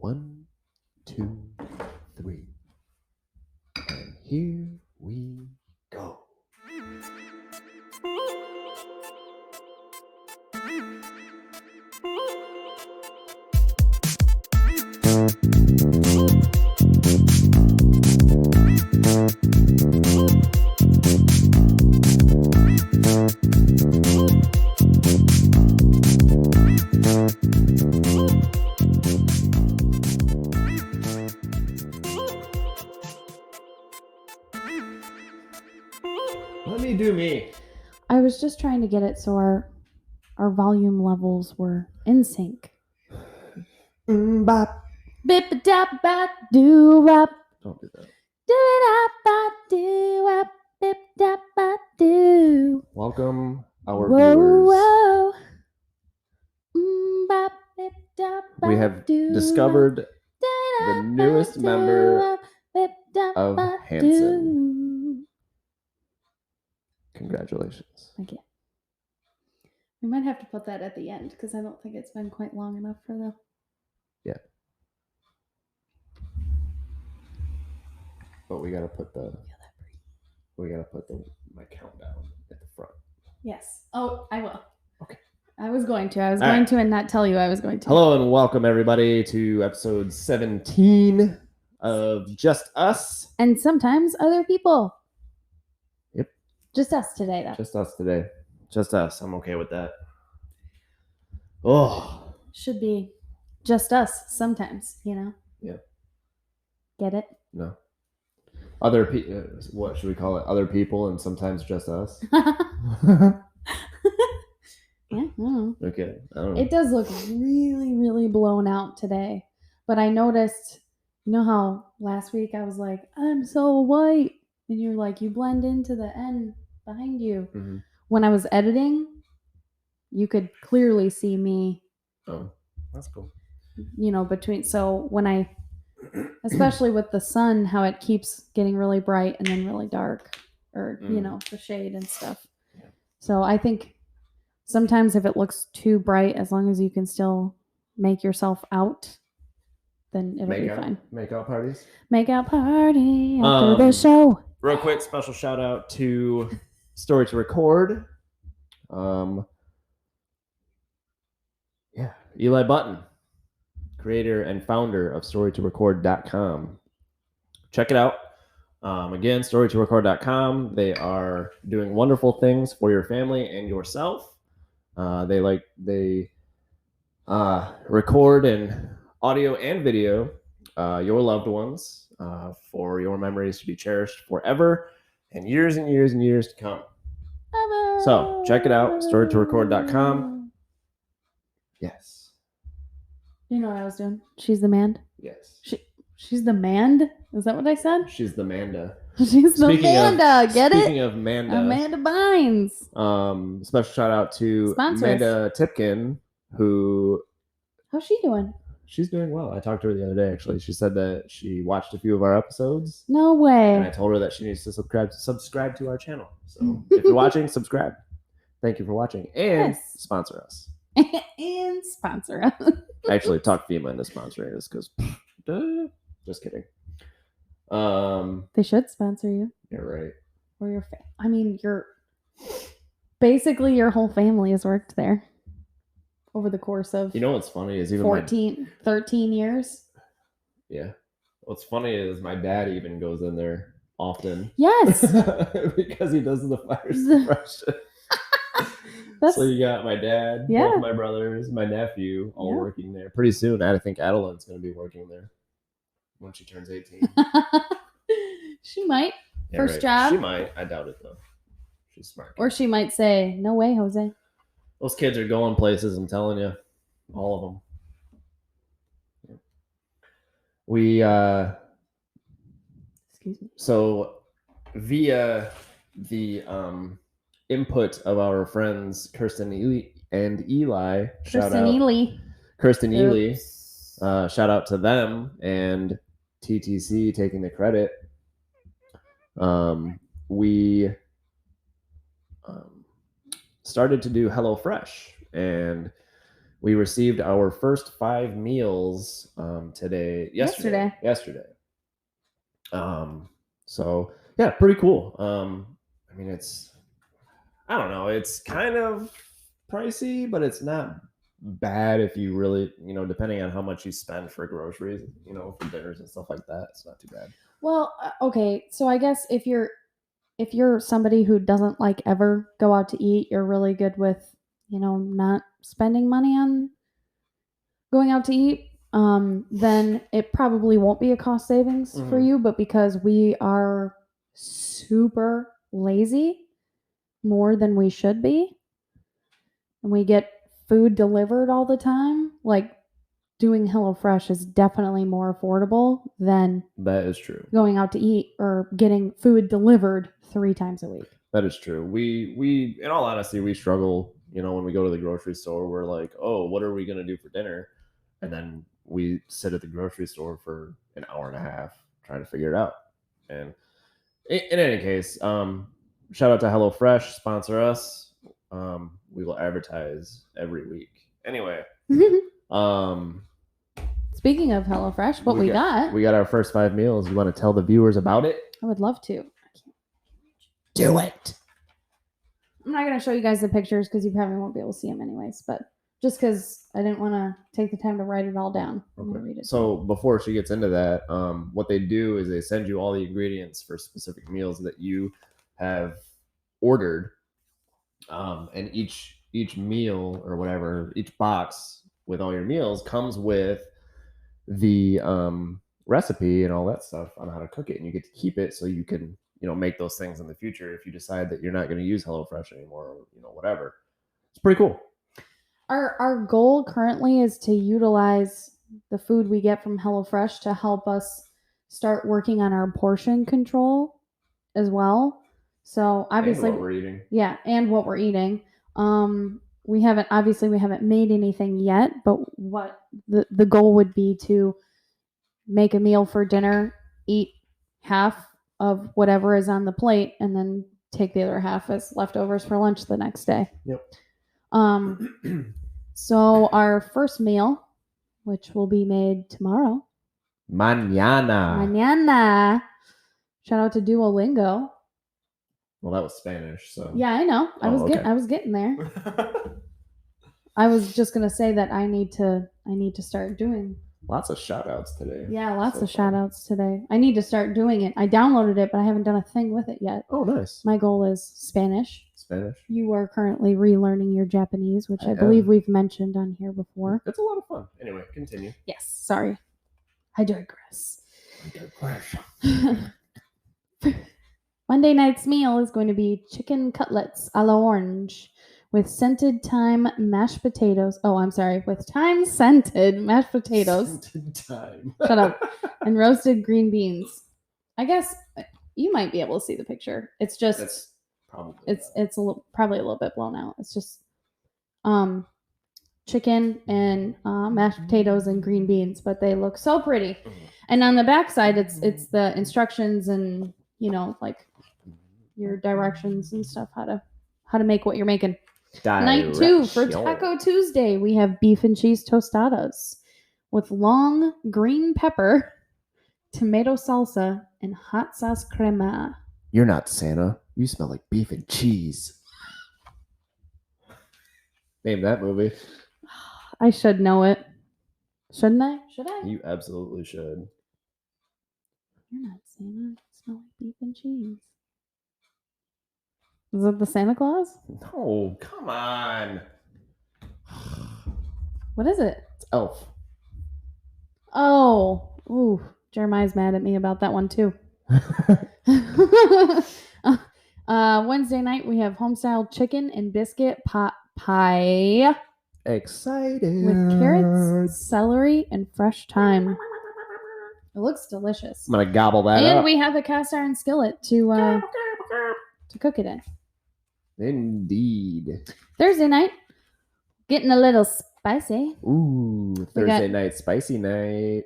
1, 2, 3. And here we go. Let me do me. I was just trying to get it so our volume levels were in sync. Bop. Bip dap bat doo wop. Don't do that. Doo dap bat doo wop. Bip dap bat doo. Welcome our Whoa viewers. whoa. Bop bip dap bat We have doo discovered wop. the newest member Bip dap of bat Hanson. doo. Congratulations. Thank you. We might have to put that at the end because I don't think it's been quite long enough for the. Yeah. But we gotta put my countdown at the front. Yes. Oh, I will. Okay. I was going to All right. and not tell you I was going to. Hello and welcome everybody to episode 17 of Just Us. And sometimes other people. Yep. Just us today, though. Just us today. Just us. I'm okay with that. Oh. Should be just us sometimes, you know? Yeah. Get it? No. Other people. What should we call it? Other people and sometimes just us. Yeah, I don't know. Okay. I don't know. It does look really, really blown out today. But I noticed, you know how last week I was like, I'm so white. And you're like, you blend into the end behind you. Mm-hmm. When I was editing, you could clearly see me. Oh, that's cool. You know, between. So when I, especially with the sun, how it keeps getting really bright and then really dark. Or, you know, the shade and stuff. Yeah. So I think sometimes if it looks too bright, as long as you can still make yourself out, then it'll be fine. Make-out parties? Make-out party after the show. Real quick, special shout out to Story to Record. Eli Button, creator and founder of StoryToRecord.com. Check it out. Again, StoryToRecord.com. They are doing wonderful things for your family and yourself. They record in audio and video your loved ones for your memories to be cherished forever and years and years and years to come. So check it out, StoryToRecord.com. Yes. You know what I was doing? She's the man. Yes. She's the man? Is that what I said? She's the Manda. She's the Manda. Get it? Speaking of Manda. Amanda Bynes. Special shout out to Amanda Tipkin, who... How's she doing? She's doing well. I talked to her the other day, actually. She said that she watched a few of our episodes. No way. And I told her that she needs to subscribe to our channel. So if you're watching, subscribe. Thank you for watching. And sponsor us. And sponsor us. Actually, talk FEMA into sponsoring us because... just kidding. They should sponsor you. You're right. Or your I mean, basically your whole family has worked there over the course of, you know what's funny is even 13 years. Yeah. What's funny is my dad even goes in there often. Yes. Because he does the fire suppression. So you got my dad, both of my brothers, my nephew, all working there. Pretty soon, I think Adeline's going to be working there when she turns 18. She might. Yeah, First job. She might. I doubt it, though. She's smart. Or she might say, no way, Jose. Those kids are going places, I'm telling you. All of them. We, excuse me. So, via the input of our friends Kirsten and Eli, Kirsten Ely, shout out to them, and TTC taking the credit. We started to do HelloFresh, and We received our first 5 meals yesterday. So yeah, pretty cool. I mean, I don't know, it's kind of pricey, but it's not bad if you really, depending on how much you spend for groceries, for dinners and stuff like that. It's not too bad. Well, okay, so I guess if you're somebody who doesn't like ever go out to eat, you're really good with, not spending money on going out to eat, then it probably won't be a cost savings for you. But because we are super lazy, more than we should be, and we get food delivered all the time, like doing HelloFresh is definitely more affordable than That is true. going out to eat or getting food delivered 3 times a week. That is true. We in all honesty, we struggle, when we go to the grocery store. We're like, oh, what are we going to do for dinner? And then we sit at the grocery store for an hour and a half trying to figure it out. And in any case, shout out to HelloFresh, sponsor us. We will advertise every week. Anyway, speaking of HelloFresh, what we got? We got our first 5 meals. You want to tell the viewers about it? I would love to. Do it. I'm not going to show you guys the pictures because you probably won't be able to see them anyways, but just because I didn't want to take the time to write it all down. I'm going to read it. So before she gets into that, what they do is they send you all the ingredients for specific meals that you have ordered, and each meal or whatever, each box with all your meals comes with the recipe and all that stuff on how to cook it, and you get to keep it so you can make those things in the future if you decide that you're not going to use HelloFresh anymore, or whatever. It's pretty cool. Our goal currently is to utilize the food we get from HelloFresh to help us start working on our portion control as well. So obviously, and what we're eating. Yeah, and what we're eating. We haven't made anything yet, but what the goal would be to make a meal for dinner, eat half of whatever is on the plate, and then take the other half as leftovers for lunch the next day. Yep. So our first meal, which will be made tomorrow. Mañana. Shout out to Duolingo. Well, that was Spanish, so. Yeah, I know. I was getting there. I was just gonna say that I need to start doing lots of shout outs today. Yeah, lots of shout outs today. I need to start doing it. I downloaded it, but I haven't done a thing with it yet. Oh, nice. My goal is Spanish. You are currently relearning your Japanese, which I believe we've mentioned on here before. It's a lot of fun. Anyway, continue. Yes, sorry. I digress. Monday night's meal is going to be chicken cutlets a la orange with scented thyme mashed potatoes. Oh, I'm sorry. With thyme-scented mashed potatoes. Scented thyme. Shut up. And roasted green beans. I guess you might be able to see the picture. It's just... It's probably... It's probably a little bit blown out. It's just chicken and mashed potatoes and green beans, but they look so pretty. Mm-hmm. And on the back side, it's the instructions and, like your directions and stuff, how to make what you're making. Night 2 for Taco Tuesday, we have beef and cheese tostadas with long green pepper, tomato salsa, and hot sauce crema. You're not Santa. You smell like beef and cheese. Name that movie. I should know it. Shouldn't I? Should I? You absolutely should. You're not Santa. You smell like beef and cheese. Is it the Santa Claus? No, come on. What is it? It's Elf. Oh, ooh, Jeremiah's mad at me about that one too. Wednesday night we have home-style chicken and biscuit pot pie. Excited. With carrots, celery, and fresh thyme. It looks delicious. I'm gonna gobble that up. And we we have a cast iron skillet to cook it in. Indeed. Thursday night, getting a little spicy. Ooh, Thursday night, spicy night.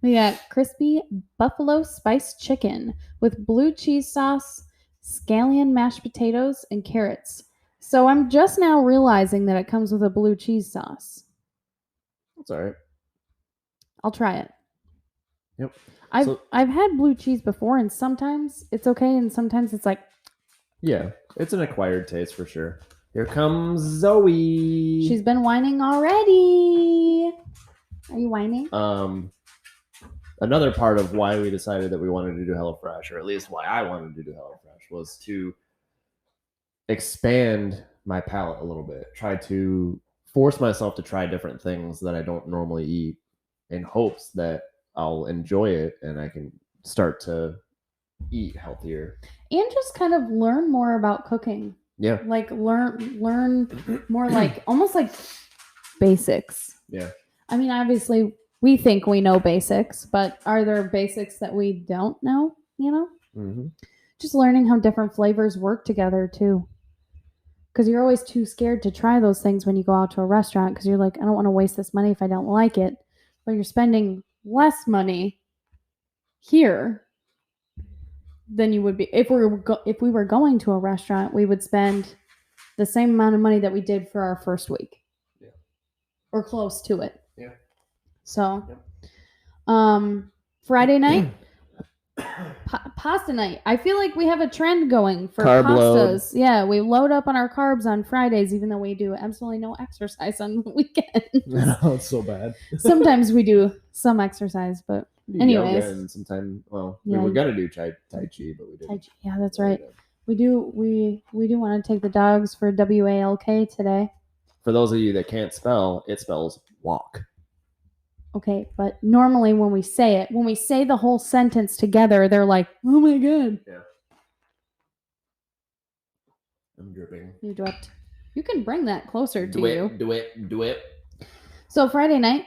We got crispy buffalo spice chicken with blue cheese sauce, scallion mashed potatoes, and carrots. So I'm just now realizing that it comes with a blue cheese sauce. It's all right. I'll try it. Yep. I've had blue cheese before, and sometimes it's okay, and sometimes it's like, yeah, it's an acquired taste for sure. Here comes Zoe. She's been whining already. Are you whining? Another part of why we decided that we wanted to do HelloFresh, or at least why I wanted to do HelloFresh, was to expand my palate a little bit. Try to force myself to try different things that I don't normally eat, in hopes that I'll enjoy it and I can start to eat healthier. And just kind of learn more about cooking. Yeah. Like learn more, like almost like basics. Yeah. I mean, obviously we think we know basics, but are there basics that we don't know, you know? Mm-hmm. Just learning how different flavors work together too. Because you're always too scared to try those things when you go out to a restaurant, because you're like, I don't want to waste this money if I don't like it. But you're spending less money here than you would be if we were going to a restaurant. We would spend the same amount of money that we did for our first week. Yeah. Or close to it. Yeah. So, Yep. Friday night, pasta night. I feel like we have a trend going for Carb pastas. load. Yeah, we load up on our carbs on Fridays, even though we do absolutely no exercise on the weekends. No, it's so bad. Sometimes we do some exercise, but anyways. And sometimes, Yeah. we were gonna do Tai Chi, but we didn't. Yeah, that's right. We do want to take the dogs for WALK today. For those of you that can't spell, it spells walk. Okay, but normally when we say the whole sentence together, they're like, oh my god. Yeah. I'm dripping. You dripped. You can bring that closer to you. Do it. So Friday night,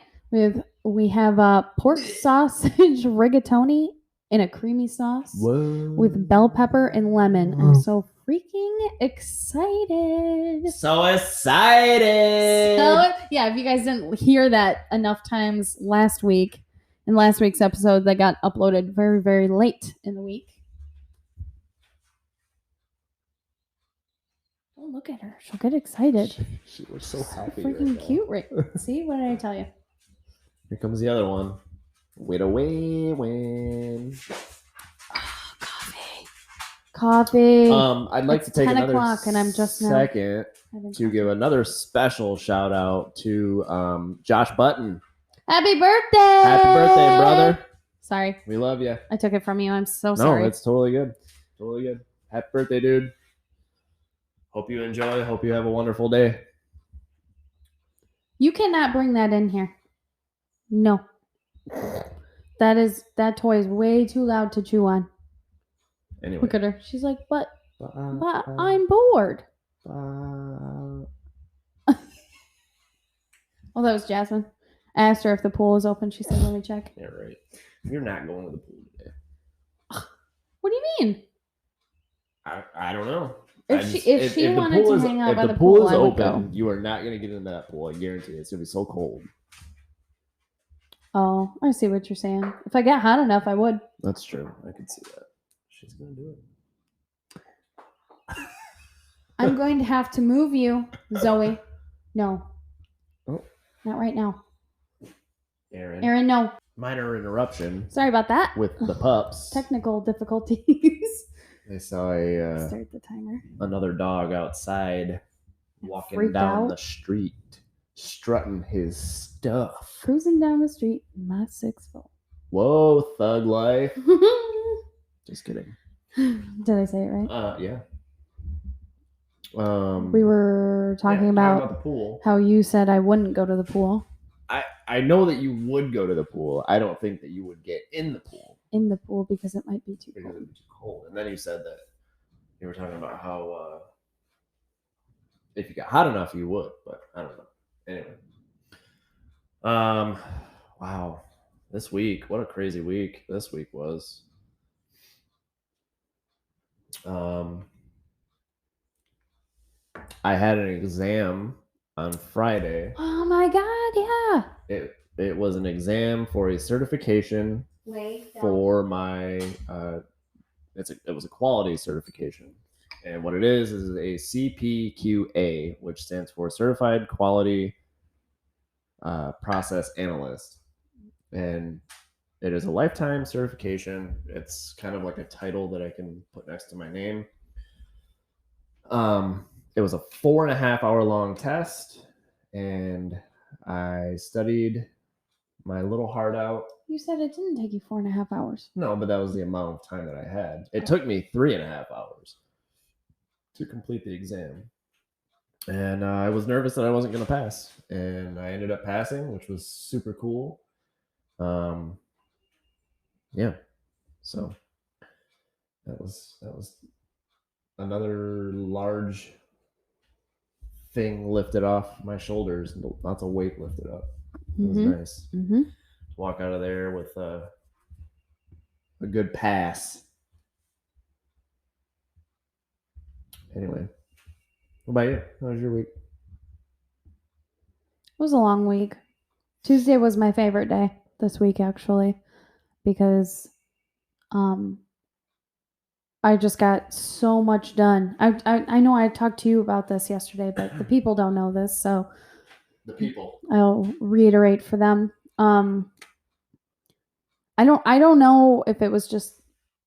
we have pork sausage rigatoni in a creamy sauce. Whoa. With bell pepper and lemon. I'm so freaking excited. So excited. Yeah, if you guys didn't hear that enough times in last week's episode that got uploaded very, very late in the week. Oh, look at her. She'll get excited. She looks so happy. Freaking right cute, right? See, what did I tell you? Here comes the other one. Wait a win. Coffee. I'd like to take 10 another o'clock and I'm just second to give another special shout out to Josh Button. Happy birthday! Happy birthday, brother. Sorry. We love you. I took it from you. I'm so sorry. No, it's totally good. Totally good. Happy birthday, dude. Hope you enjoy. Hope you have a wonderful day. You cannot bring that in here. No. That toy is way too loud to chew on. Anyway. Look at her. She's like, but I'm bored. Oh, that was Jasmine. I asked her if the pool was open. She said, let me check. Yeah, right. You're not going to the pool today. What do you mean? I don't know. If she wanted to hang out by the pool, is I would open, go. you are not going to get into that pool. I guarantee it. It's going to be so cold. Oh, I see what you're saying. If I get hot enough, I would. That's true. I can see that. She's going to do it. I'm going to have to move you, Zoe. No. Oh. Not right now. Aaron, no. Minor interruption. Sorry about that. With the pups. Technical difficulties. They saw start the timer. Another dog outside walking down the street, strutting his stuff. Cruising down the street in my 6'4". Whoa, thug life. Just kidding. Did I say it right? Yeah. We were talking about the pool. How you said I wouldn't go to the pool. I know that you would go to the pool. I don't think that you would get in the pool. In the pool because it might be too cold. It would be too cold. And then you said that you were talking about how if you got hot enough, you would. But I don't know. Anyway. Wow. This week, what a crazy week this week was. I had an exam on Friday. Oh my god, yeah. It was an exam for a certification for my it was a quality certification. And what it is a CPQA, which stands for Certified Quality process analyst, and it is a lifetime certification. It's kind of like a title that I can put next to my name. It was a 4.5 hour long test, and I studied my little heart out. You said it didn't take you 4.5 hours. No, but that was the amount of time that I had. It took me 3.5 hours to complete the exam. And I was nervous that I wasn't going to pass. And I ended up passing, which was super cool. Yeah. So that was another large thing lifted off my shoulders. Lots of weight lifted up. It was nice. To walk out of there with a good pass. Anyway, what about you? How was your week? It was a long week. Tuesday was my favorite day this week, actually, because I just got so much done. I know I talked to you about this yesterday, but the people don't know this, so the people. I'll reiterate for them. I don't know if it was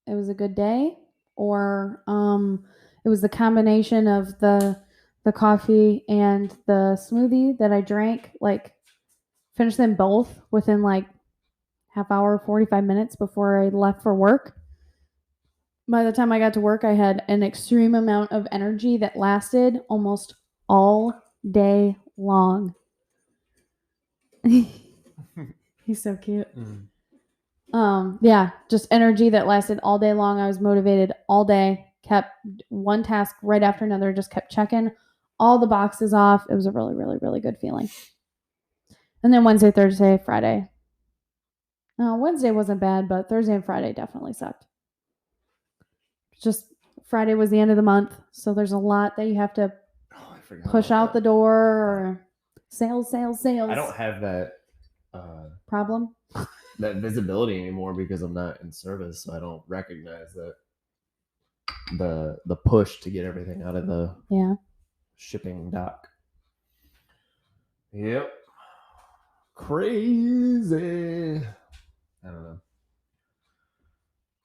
a good day, or it was the combination of the coffee and the smoothie that I drank, like finished them both within like half hour, 45 minutes before I left for work. By the time I got to work, I had an extreme amount of energy that lasted almost all day long. He's so cute. Yeah, just energy that lasted all day long. I was motivated all day, kept one task right after another, just kept checking all the boxes off. It was a really, really, really good feeling. And then Wednesday, Thursday, Friday. Wednesday wasn't bad, but Thursday and Friday definitely sucked. Just Friday was the end of the month, so there's a lot that you have to push out the door, or sales. I don't have that problem. That visibility anymore because I'm not in service, so I don't recognize that the push to get everything out of the shipping dock. Yep. Crazy. I don't know.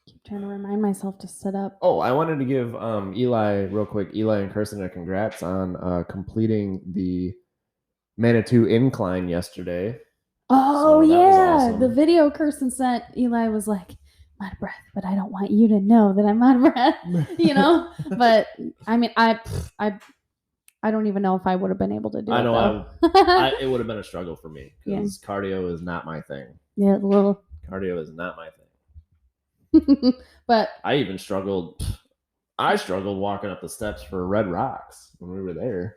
Keep trying to remind myself to sit up. Oh, I wanted to give Eli real quick. Eli and Kirsten, a congrats on completing the Manitou incline yesterday. Oh, so yeah. Awesome. The video Kirsten sent, Eli was like, I'm out of breath, but I don't want you to know that I'm out of breath, you know? But I mean, I don't even know if I would have been able to do it. I know it would have been a struggle for me because cardio is not my thing. Yeah, cardio is not my thing. But I even struggled. I struggled walking up the steps for Red Rocks when we were there.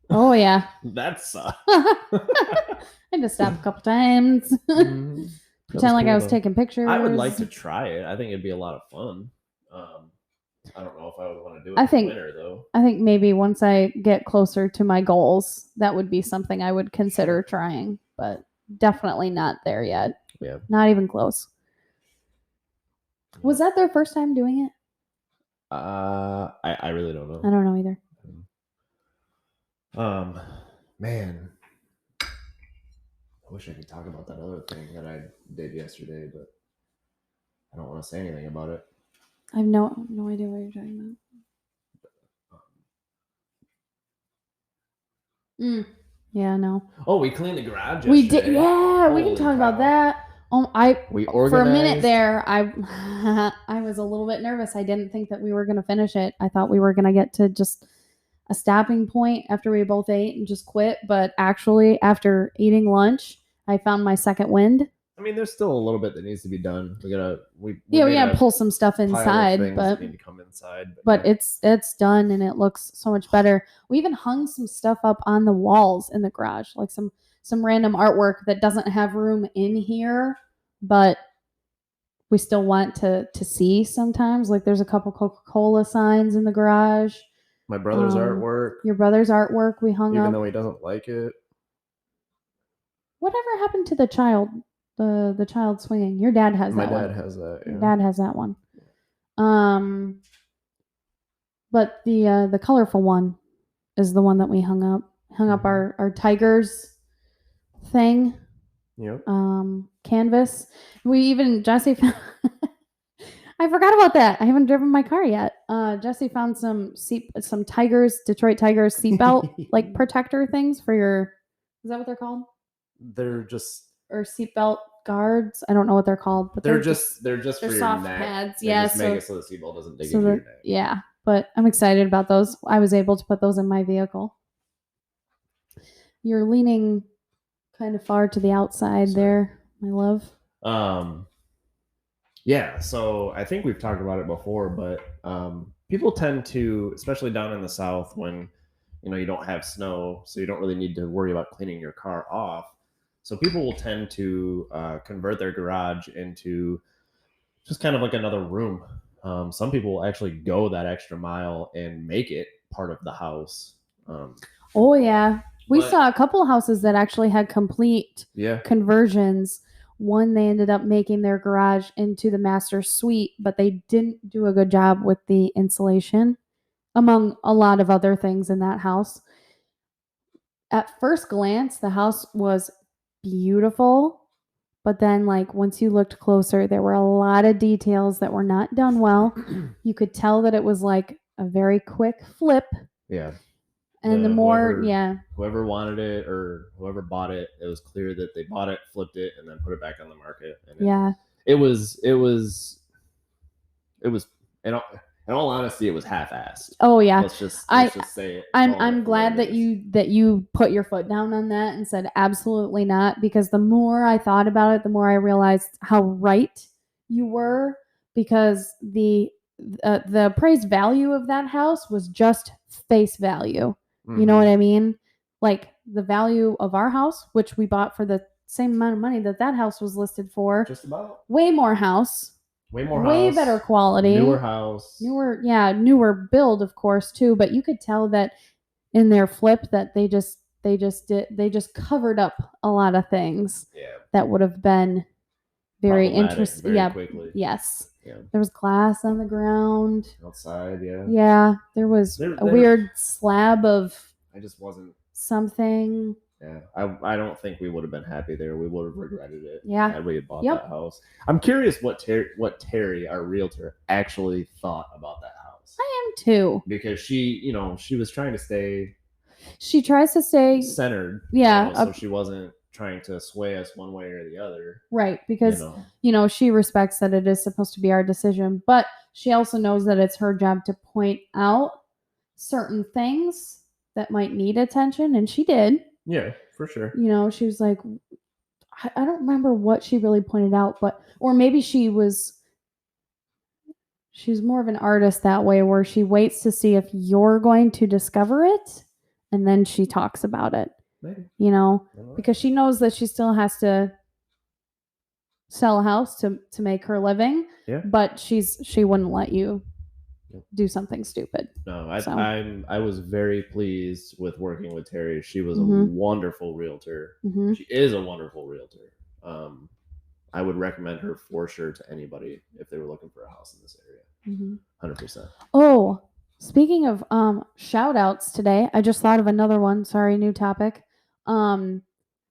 Oh yeah, that sucked. I had to stop a couple times. Pretend like I was taking pictures. I would like to try it. I think it'd be a lot of fun. I don't know if I would want to do it in the winter though. I think maybe once I get closer to my goals, that would be something I would consider trying, but definitely not there yet. Yeah. Not even close. Was that their first time doing it? I really don't know. I don't know either. Man, I wish I could talk about that other thing that I did yesterday, but I don't want to say anything about it. I have no idea what you're talking about. Yeah, no. Oh, we cleaned the garage yesterday. We did. Yeah, we can talk about that. We organized. For a minute there, I was a little bit nervous. I didn't think that we were going to finish it. I thought we were going to get to just a stopping point after we both ate and just quit. But actually, after eating lunch, I found my second wind. I mean, there's still a little bit that needs to be done. We gotta pull some stuff inside, but need to come inside. But it's done and it looks so much better. We even hung some stuff up on the walls in the garage, like some random artwork that doesn't have room in here, but we still want to see sometimes. Like there's a couple Coca-Cola signs in the garage. My brother's artwork. Your brother's artwork we hung up. Even though he doesn't like it. Whatever happened to the child? The child swinging. Your dad has that one. My dad has that. Yeah. Your dad has that one. But the colorful one is the one that we hung up. Hung up our tigers thing. Yep. Canvas. Jesse found I forgot about that. I haven't driven my car yet. Jesse found some Tigers, Detroit Tigers seatbelt like protector things for your. Is that what they're called? They're just Or seatbelt guards. I don't know what they're called, but they're just they're for your soft neck. pads. They Yeah, just so make it so the seatbelt doesn't dig into your neck. yeah. But I'm excited about those. I was able to put those in my vehicle. You're leaning kind of far to the outside there, my love. Yeah, so I think we've talked about it before, but people tend to, especially down in the South, when you don't have snow, so you don't really need to worry about cleaning your car off. So people will tend to convert their garage into just kind of like another room. Some people will actually go that extra mile and make it part of the house. Oh yeah, we saw a couple houses that actually had complete conversions. One, they ended up making their garage into the master suite, but they didn't do a good job with the insulation, among a lot of other things in that house. At first glance, the house was beautiful, but then once you looked closer, there were a lot of details that were not done well. You could tell that it was like a very quick flip. Yeah. And whoever wanted it or whoever bought it, it was clear that they bought it, flipped it, and then put it back on the market. And it was in all honesty, it was half-assed. Oh yeah. Let's just say it. I'm glad that you put your foot down on that and said absolutely not, because the more I thought about it, the more I realized how right you were, because the appraised value of that house was just face value. Mm-hmm. You know what I mean? Like the value of our house, which we bought for the same amount of money that house was listed for. Just about. Way better quality. Newer house. Newer build, of course, too. But you could tell that in their flip that they just covered up a lot of things that would have been very interesting. Quickly. Yes. Yeah. There was glass on the ground. Outside, yeah. Yeah. There was a weird slab of I just wasn't something. Yeah. I don't think we would have been happy there. We would have regretted it had we had bought that house. I'm curious what Terry, our realtor, actually thought about that house. I am too. Because she was trying to stay She tries to stay centered. Yeah. So she wasn't trying to sway us one way or the other. Right, because she respects that it is supposed to be our decision, but she also knows that it's her job to point out certain things that might need attention, and she did. Yeah, for sure. She was like, I don't remember what she really pointed out, or maybe she's more of an artist that way, where she waits to see if you're going to discover it, and then she talks about it. Maybe. Because she knows that she still has to sell a house to make her living. Yeah. But she wouldn't let you do something stupid. No, I was very pleased with working with Terry. She was a wonderful realtor. Mm-hmm. She is a wonderful realtor. I would recommend her for sure to anybody if they were looking for a house in this area. 100%. Oh, speaking of shout outs today, I just thought of another one. Sorry, new topic.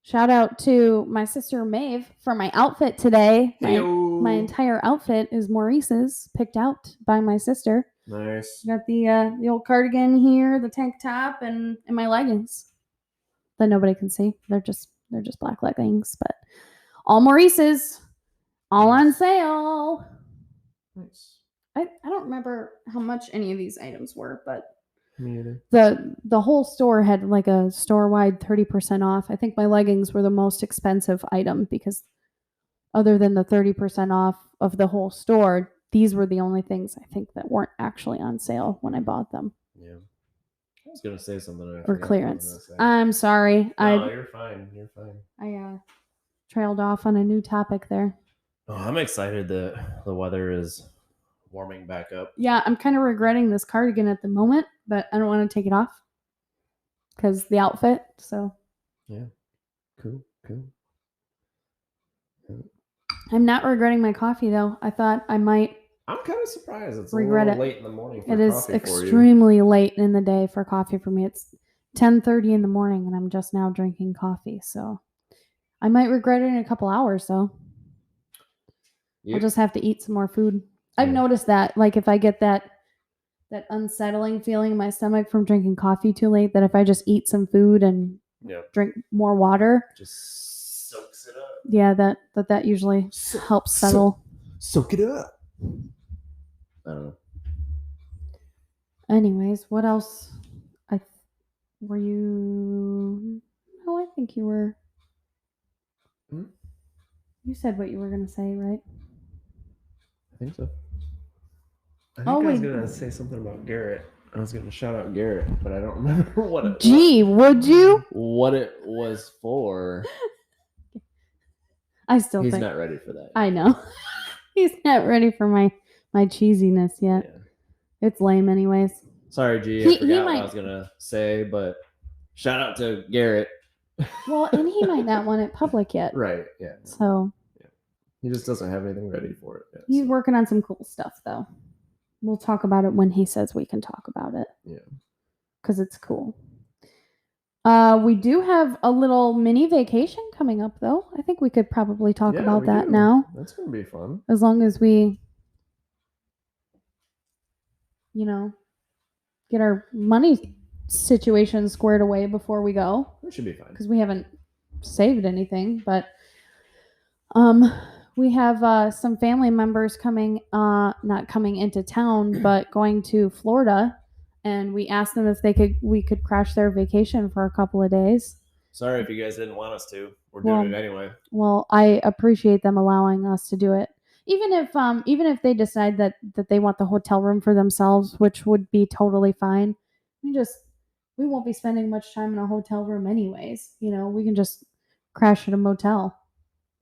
Shout out to my sister Maeve for my outfit today. My entire outfit is Maurice's, picked out by my sister. Nice. Got the old cardigan here, the tank top, and my leggings that nobody can see. They're just black leggings, but all Maurice's, all on sale. Nice. I don't remember how much any of these items were, but me either. The whole store had like a store-wide 30% off. I think my leggings were the most expensive item, because other than the 30% off of the whole store, these were the only things I think that weren't actually on sale when I bought them. Yeah. I was going to say something. Or clearance. I'm sorry. No, you're fine. I trailed off on a new topic there. Oh, I'm excited that the weather is warming back up. Yeah, I'm kind of regretting this cardigan at the moment, but I don't want to take it off because the outfit. So yeah, cool. Yeah. I'm not regretting my coffee though. I thought I might. I'm kind of surprised. It's regret a little late in the morning. It is extremely late in the day for coffee for me. It's 10:30 in the morning, and I'm just now drinking coffee. So I might regret it in a couple hours, though. I'll just have to eat some more food. I've noticed that, like, if I get that unsettling feeling in my stomach from drinking coffee too late, that if I just eat some food and drink more water, just soaks it up. Yeah, that usually helps settle. Soak it up. I don't know. Anyways, what else? Were you? Oh, I think you were. You said what you were gonna say, right? I think so. I think I was gonna say something about Garrett. I was gonna shout out Garrett, but I don't remember what it was. Would you? What it was for. I still He's think not ready for that yet. I know. He's not ready for my cheesiness yet. Yeah. It's lame anyways. Sorry, G. I forgot what I was gonna say, but shout out to Garrett. Well, and he might not want it public yet. Right, yeah. So he just doesn't have anything ready for it yet. He's working on some cool stuff though. We'll talk about it when he says we can talk about it. Yeah. Because it's cool. We do have a little mini vacation coming up, though. I think we could probably talk about that now. That's going to be fun. As long as we, get our money situation squared away before we go. That should be fine. Because we haven't saved anything. But we have some family members coming, not coming into town, but going to Florida. And we asked them if we could crash their vacation for a couple of days. Sorry if you guys didn't want us to. We're doing it anyway. Well, I appreciate them allowing us to do it. Even if they decide that they want the hotel room for themselves, which would be totally fine. We won't be spending much time in a hotel room anyways. We can just crash at a motel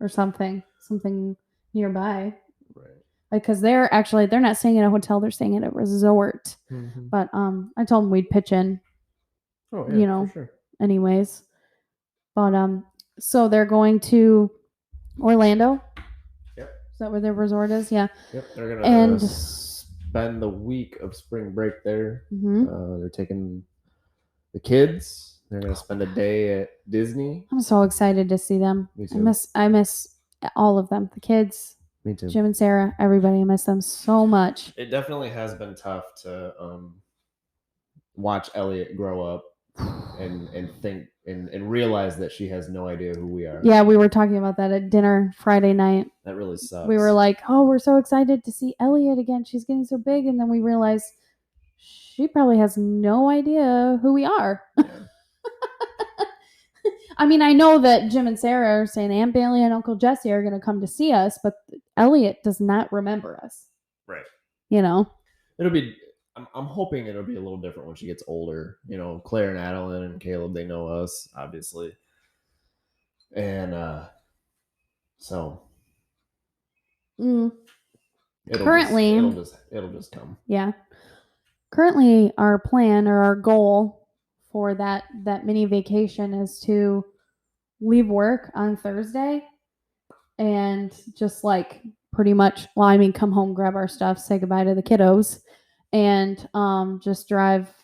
or something nearby. Right. Because they're not staying at a hotel, they're staying at a resort. Mm-hmm. But I told them we'd pitch in. Oh yeah, for sure. Anyways. But so they're going to Orlando. Yep. Is that where their resort is? Yeah. Yep. They're gonna spend the week of spring break there. Mm-hmm. They're taking the kids. They're gonna spend a day at Disney. I'm so excited to see them. Me too. I miss all of them. The kids. Me too. Jim and Sarah, everybody, I miss them so much. It definitely has been tough to watch Elliot grow up and think and realize that she has no idea who we are. Yeah, we were talking about that at dinner Friday night. That really sucks. We were like, oh, we're so excited to see Elliot again. She's getting so big. And then we realized she probably has no idea who we are. Yeah. I mean, I know that Jim and Sarah are saying Aunt Bailey and Uncle Jesse are going to come to see us, but Elliot does not remember us. Right. It'll be, I'm hoping it'll be a little different when she gets older. Claire and Adeline and Caleb, they know us, obviously. And so. Currently. It'll just come. Yeah. Currently, our plan or our goal for that mini vacation is to leave work on Thursday and just pretty much, come home, grab our stuff, say goodbye to the kiddos, and just drive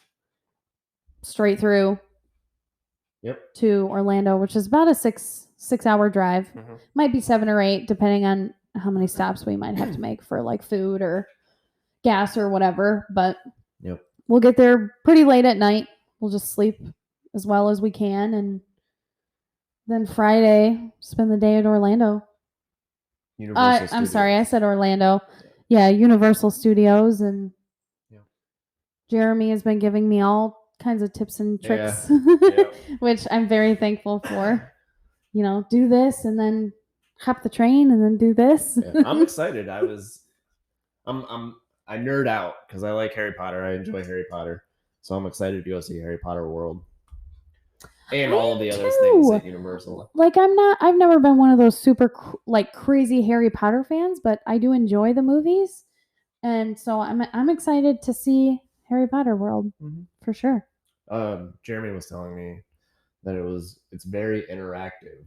straight through to Orlando, which is about a 6-hour drive. Mm-hmm. Might be 7 or 8, depending on how many stops we might have to make for food or gas or whatever. But we'll get there pretty late at night. We'll just sleep as well as we can, and then Friday spend the day at Orlando. I'm sorry, I said Orlando. Yeah, Universal Studios, and Jeremy has been giving me all kinds of tips and tricks, which I'm very thankful for. Do this and then hop the train and then do this. I'm excited. I nerd out because I like Harry Potter. I enjoy Harry Potter. So I'm excited to go see Harry Potter World. And all of the other things at Universal. I've never been one of those super crazy Harry Potter fans, but I do enjoy the movies. And so I'm excited to see Harry Potter World for sure. Jeremy was telling me that it's very interactive.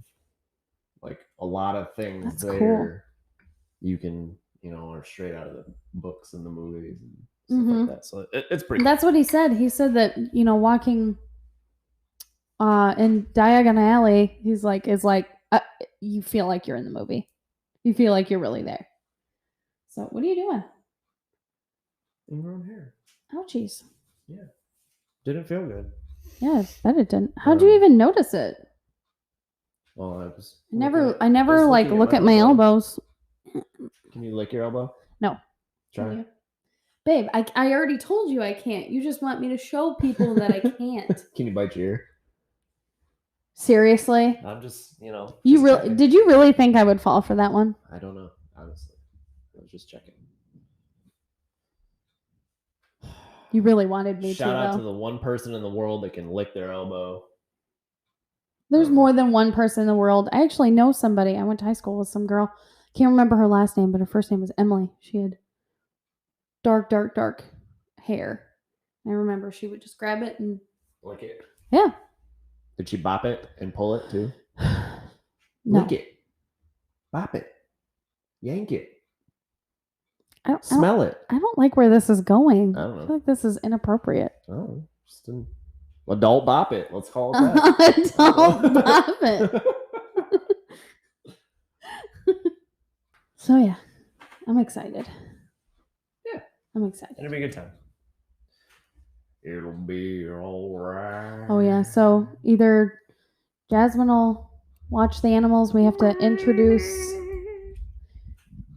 A lot of things That's there cool. You can, are straight out of the books and the movies and stuff like that. So it's pretty That's what he said. He said that, walking in Diagon Alley, he's is you feel like you're in the movie. You feel like you're really there. So what are you doing? In your own hair. Ouchies. Yeah. Didn't feel good. Yeah, I bet it didn't. How'd you even notice it? Well, I was. I never like look at my elbows. Can you lick your elbow? No. Try. Babe, I already told you I can't. You just want me to show people that I can't. Can you bite your ear? Seriously? I'm just, Did you really think I would fall for that one? I don't know, honestly. I was just checking. You really wanted me to. Shout out to the one person in the world that can lick their elbow. There's more than one person in the world. I actually know somebody. I went to high school with some girl. Can't remember her last name, but her first name was Emily. She had dark hair. I remember she would just grab it and lick it. Yeah. Did she bop it and pull it too? No. Lick it. Bop it. Yank it. Smell it. I don't like where this is going. I don't know. I feel like this is inappropriate. Oh, just an adult bop it. Let's call it that. Adult bop it. So yeah, I'm excited. Yeah. I'm excited. It'll be a good time. It'll be all right. Oh yeah, so either Jasmine will watch the animals. We have to introduce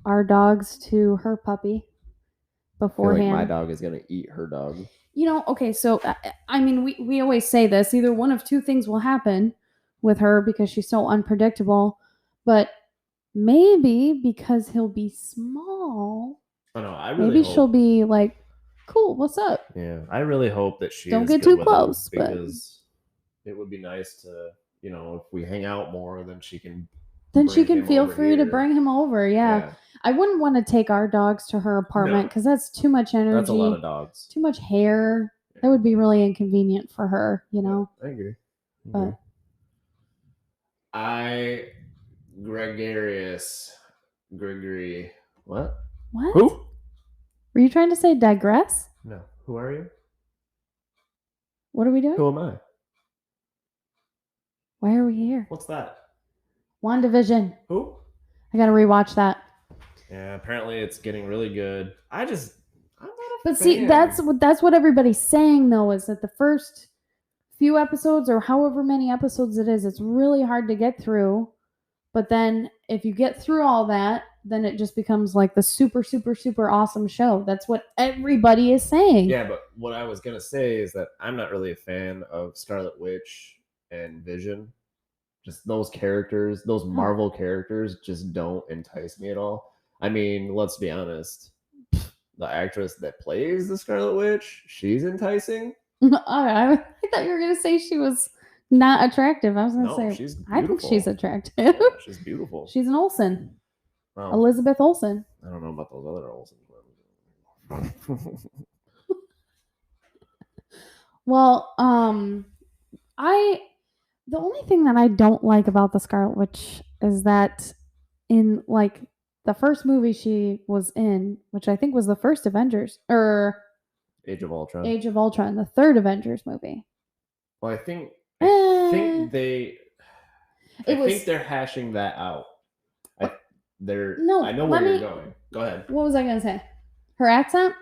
our dogs to her puppy beforehand. I feel like my dog is going to eat her dog. Okay, so I mean, we always say this. Either one of two things will happen with her because she's so unpredictable, but maybe because he'll be small. Oh no, I really maybe she'll be like, cool, what's up? Yeah, I really hope that she don't get too close because it would be nice to, if we hang out more, then she can feel free to bring him over. Yeah. I wouldn't want to take our dogs to her apartment because that's too much energy. That's a lot of dogs. Too much hair. Yeah. That would be really inconvenient for her, Yeah, I agree. But Gregory. What? Who? Were you trying to say digress? No. Who are you? What are we doing? Who am I? Why are we here? What's that? WandaVision. Who? I gotta rewatch that. Yeah, apparently it's getting really good. I'm not a But fan. see, that's what everybody's saying though, is that the first few episodes or however many episodes it is, it's really hard to get through. But then if you get through all that, then it just becomes like the super, super, super awesome show. That's what everybody is saying. Yeah, but what I was going to say is that I'm not really a fan of Scarlet Witch and Vision. Just those characters, those Marvel characters just don't entice me at all. I mean, let's be honest. The actress that plays the Scarlet Witch, she's enticing. I thought you were going to say she was not attractive. I was going to say, she's beautiful. I think she's attractive. Yeah, she's beautiful. She's an Olsen. Oh, Elizabeth Olsen. I don't know about those other Olsen. Well, the only thing that I don't like about the Scarlet Witch is that in like the first movie she was in, which I think was the first Avengers or Age of Ultron, the third Avengers movie. Well, I think they're hashing that out. I know where you're going. Go ahead. What was I going to say? Her accent?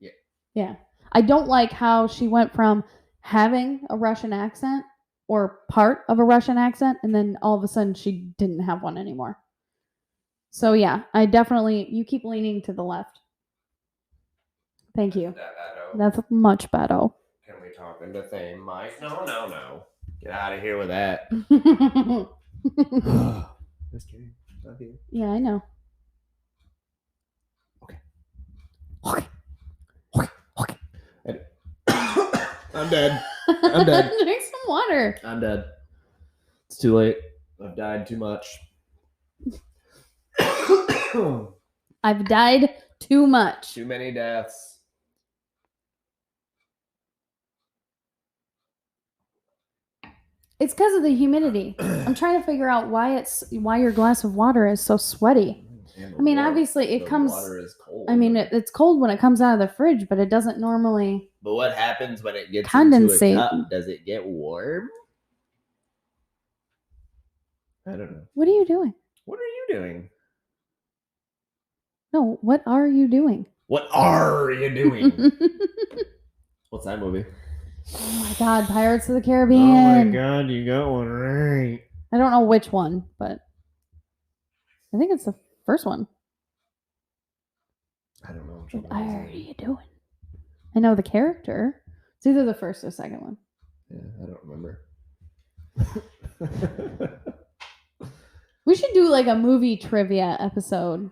Yeah. Yeah. I don't like how she went from having a Russian accent or part of a Russian accent, and then all of a sudden she didn't have one anymore. So yeah, you keep leaning to the left. Thank you. That's much better. Can we talk into thing, Mike? No. Get out of here with that. Mystery. Love you. Yeah, I know. Okay. I'm dead. Drink some water. I'm dead. It's too late. I've died too much. I've died too much. Too many deaths. It's because of the humidity. I'm trying to figure out why your glass of water is so sweaty. I mean, obviously it comes. Water is cold. I mean, it's cold when it comes out of the fridge, but it doesn't normally. But what happens when it gets condensate? Into a cup? Does it get warm? I don't know. What are you doing? What are you doing? No, what are you doing? What are you doing? What's that movie? Oh my God, Pirates of the Oh Caribbean. my God, you got one right. I don't know which one, but I think it's the first one. I don't know. What are you doing? I know the character. It's either the first or second one. Yeah, I don't remember. We should do like a movie trivia episode.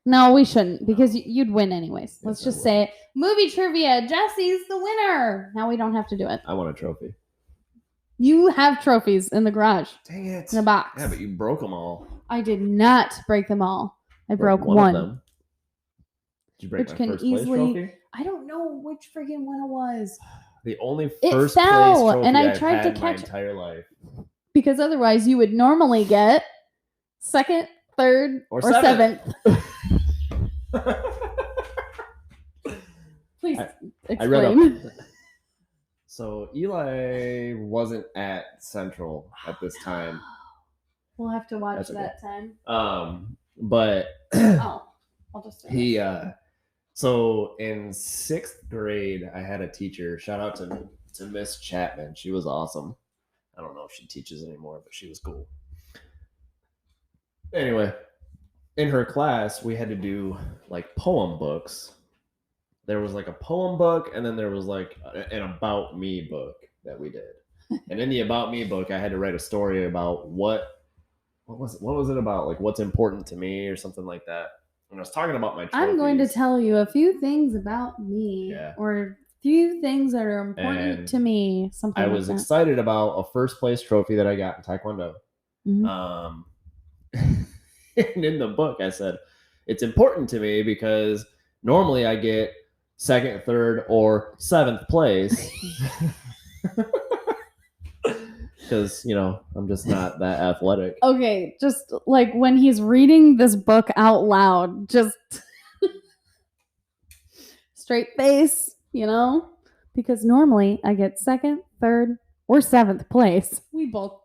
No, we shouldn't because you'd win anyways. Let's just say it. Movie trivia. Jesse's the winner. Now we don't have to do it. I want a trophy. You have trophies in the garage. Dang it. In a box. Yeah, but you broke them all. I did not break them all. I broke one. Of them. Did you break Which my can first place easily. trophy? I don't know which friggin' one it was. The only It first fell, place trophy and I I've tried to had my catch- entire life. Because otherwise you would normally get second, third, or seventh. Please explain. I read up. So Eli wasn't at Central at this time. We'll have to watch That's okay. that time. But Oh, I'll just do he this. so in 6th grade I had a teacher. Shout out to Miss Chapman. She was awesome. I don't know if she teaches anymore, but she was cool. Anyway, in her class we had to do like poem books. There was like a poem book, and then there was like an about me book that we did. And in the about me book, I had to write a story about what was it about? Like what's important to me or something like that. And I was talking about my trophies. I'm going to tell you a few things about me, or a few things that are important to me. Something I like was that. excited about a first place trophy that I got in Taekwondo. Mhm. And in the book, I said it's important to me because normally I get 2nd, 3rd, or 7th place. Because, I'm just not that athletic. Okay, just like when he's reading this book out loud, just straight face, because normally I get 2nd, 3rd, or 7th place. We both,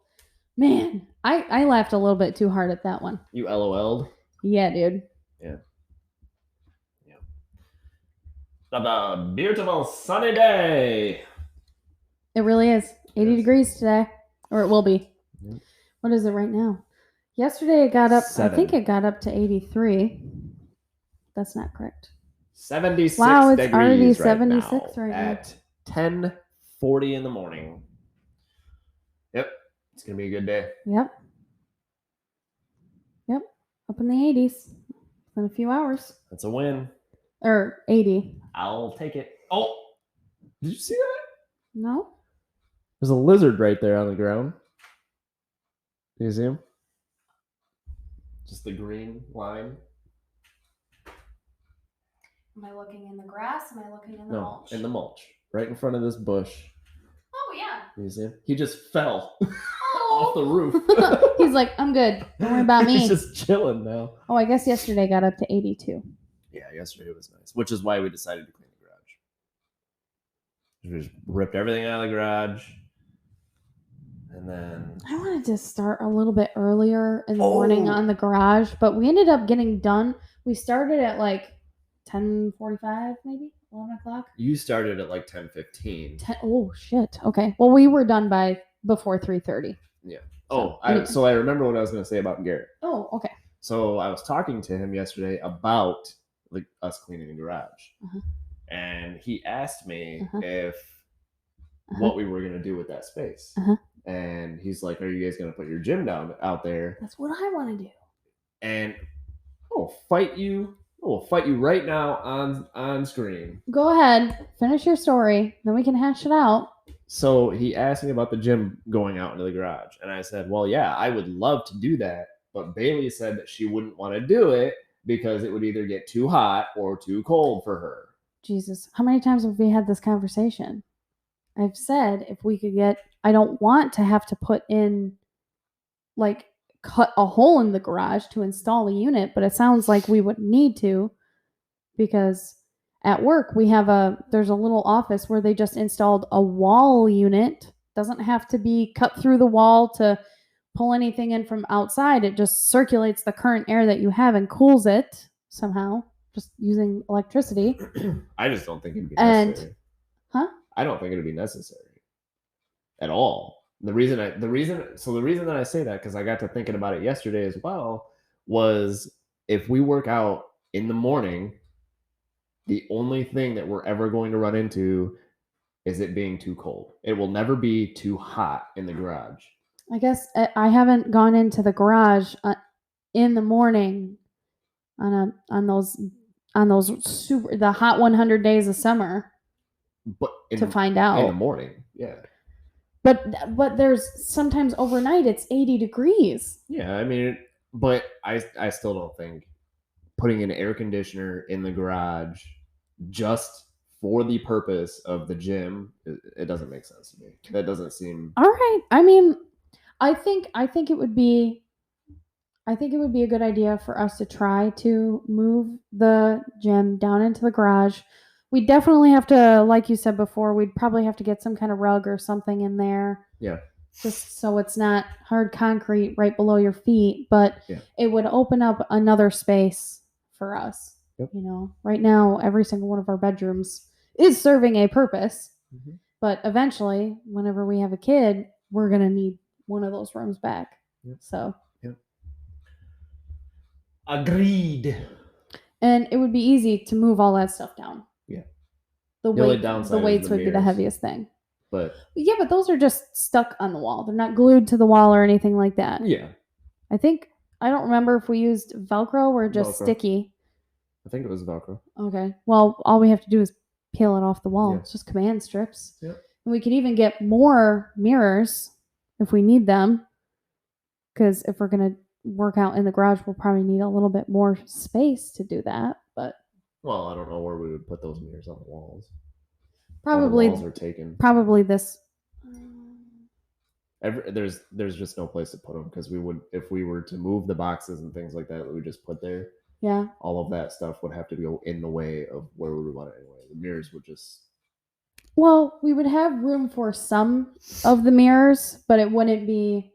man, I laughed a little bit too hard at that one. You LOL'd? Yeah, dude. Yeah. A beautiful sunny day. It really is. 80 degrees today, or it will be. Yep. What is it right now? Yesterday it got up. 7. I think it got up to 83. That's not correct. 76 wow, it's degrees already right 76 now right now. at 10:40 in the morning. Yep, it's gonna be a good day. Yep. Up in the 80s in a few hours. That's a win. Or 80. I'll take it. Oh, did you see that? No. There's a lizard right there on the ground. Do you see him? Just the green line. Am I looking in the grass? Am I looking in the No, mulch? in the mulch, right in front of this bush. Oh yeah. Do you see him? He just fell Oh. off the roof. He's like, I'm good. Don't worry about me. He's just chilling now. Oh, I guess yesterday got up to 82. Yeah, yesterday was nice, which is why we decided to clean the garage. We just ripped everything out of the garage. And then I wanted to start a little bit earlier in the morning on the garage, but we ended up getting done. We started at like 10:45, maybe 11 o'clock. You started at like 10:15. Oh shit! Okay, well we were done by before 3:30. Yeah. So I remember what I was going to say about Garrett. Oh, okay. So I was talking to him yesterday about us cleaning the garage, and he asked me if what we were going to do with that space. And he's like, "Are you guys going to put your gym down out there?" That's what I want to do. And I'll fight you. We'll fight you right now on screen. Go ahead, finish your story, then we can hash it out. So he asked me about the gym going out into the garage, and I said, "Well, yeah, I would love to do that, but Bailey said that she wouldn't want to do it because it would either get too hot or too cold for her." Jesus, how many times have we had this conversation? I've said if we could get, I don't want to have to put in, like, cut a hole in the garage to install a unit, but it sounds like we would need to, because at work there's a little office where they just installed a wall unit. Doesn't have to be cut through the wall to pull anything in from outside. It just circulates the current air that you have and cools it somehow, just using electricity. I just don't think it'd be And- necessary. Huh? I don't think it'd be necessary at all. The reason that I say that, because I got to thinking about it yesterday as well, was if we work out in the morning, the only thing that we're ever going to run into is it being too cold. It will never be too hot in the garage. I guess I haven't gone into the garage in the morning on those super the hot 100 days of summer But to find out in the morning, yeah. But there's sometimes overnight it's 80 degrees. Yeah, I mean, but I still don't think putting an air conditioner in the garage just for the purpose of the gym, it doesn't make sense to me. That doesn't seem All right. I mean, I think it would be a good idea for us to try to move the gym down into the garage. We definitely have to, like you said before, we'd probably have to get some kind of rug or something in there. Yeah. Just so it's not hard concrete right below your feet, but Yeah. it would open up another space for us. Yep. You know, right now every single one of our bedrooms is serving a purpose. Mhm. But eventually, whenever we have a kid, we're going to need one of those rooms back. Yep. So, Yep. Agreed. And it would be easy to move all that stuff down. Yeah. The only weight, downside the is weights the would be the mirrors. heaviest thing. But Yeah, but those are just stuck on the wall. They're not glued to the wall or anything like that. yeah, I don't remember if we used Velcro or just Velcro. sticky. I think it was Velcro. Okay. Well, all we have to do is peel it off the wall. Yeah. It's just command strips. Yep. And we could even get more mirrors if we need them. Because if we're going to work out in the garage, we'll probably need a little bit more space to do that. But Well, I don't know where we would put those mirrors on the walls. probably All the walls are taken. Probably this. There's just no place to put them because if we were to move the boxes and things like that we just put there. Yeah. All of that stuff would have to go in the way of where we would want it anyway. The mirrors would just. Well, we would have room for some of the mirrors, but it wouldn't be.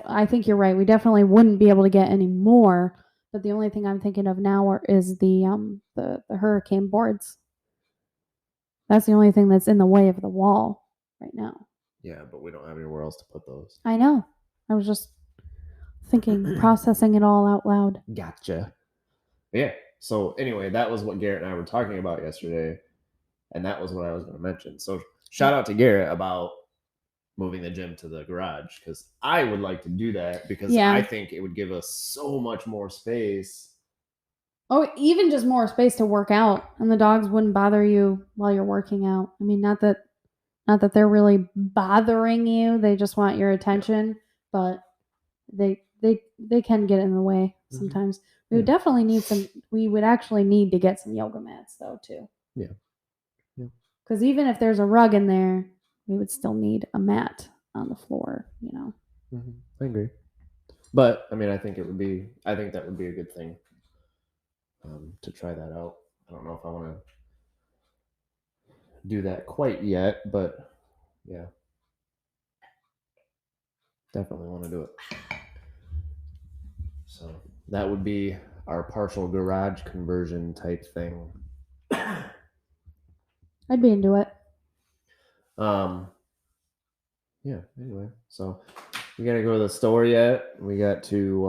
I think you're right. We definitely wouldn't be able to get any more. But the only thing I'm thinking of now is the hurricane boards. That's the only thing that's in the way of the wall right now. Yeah, but we don't have anywhere else to put those. I know. I was just thinking, processing it all out loud. Gotcha. Yeah. So anyway, that was what Garrett and I were talking about yesterday, and that was what I was going to mention. So shout out to Garrett about moving the gym to the garage because I would like to do that because I think it would give us so much more space. Oh, even just more space to work out, and the dogs wouldn't bother you while you're working out. I mean, not that they're really bothering you; they just want your attention. But they can get in the way sometimes. We would definitely need some. We would actually need to get some yoga mats though too. Yeah. Because even if there's a rug in there, we would still need a mat on the floor. You know. I agree. But I mean, I think that would be a good thing to try that out. I don't know if I want to do that quite yet, but yeah, definitely want to do it. So that would be our partial garage conversion type thing. I'd be into it. Yeah, anyway, so we gotta go to the store yet. We got to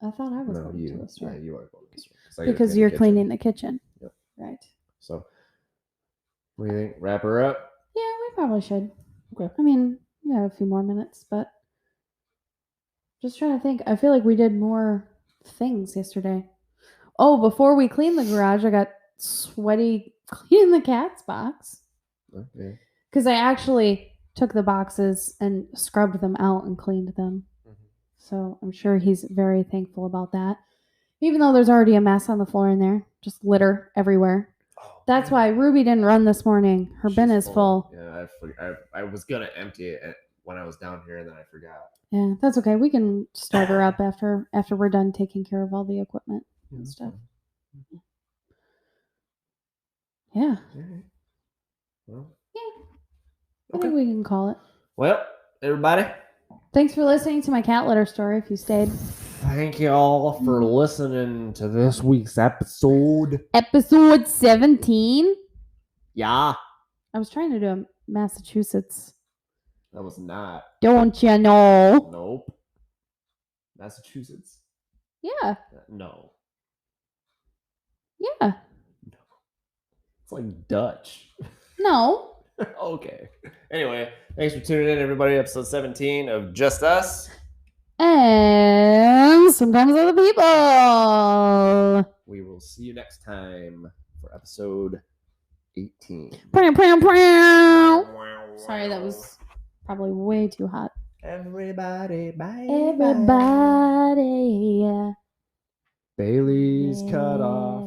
I thought I was going to the store. Yeah, you are going to the store. Because you're cleaning the kitchen. Yep. Right. So what do you think? Wrap her up? Yeah, we probably should. Okay. I mean, we have a few more minutes, but just trying to think. I feel like we did more things yesterday. Oh, before we cleaned the garage, I got sweaty cleaning the cat's box. Okay. Because I actually took the boxes and scrubbed them out and cleaned them. So I'm sure he's very thankful about that. Even though there's already a mess on the floor in there, just litter everywhere. Oh, that's why Ruby didn't run this morning. Her bin is full. Yeah, I was gonna empty it when I was down here, and then I forgot. Yeah, that's okay. We can start her up after we're done taking care of all the equipment and stuff. Yeah. Well, yeah. I think we can call it. Well, everybody. Thanks for listening to my cat litter story if you stayed. Thank you all for listening to this week's episode. Episode 17. Yeah. I was trying to do a Massachusetts. That was not. Don't you know? Nope. Massachusetts? Yeah. No. Yeah. It's like Dutch. No. Okay. Anyway, thanks for tuning in, everybody. Episode 17 of Just Us. And sometimes other people. We will see you next time for episode 18. Sorry, that was probably way too hot. Everybody, bye. Everybody. Bailey's cut off.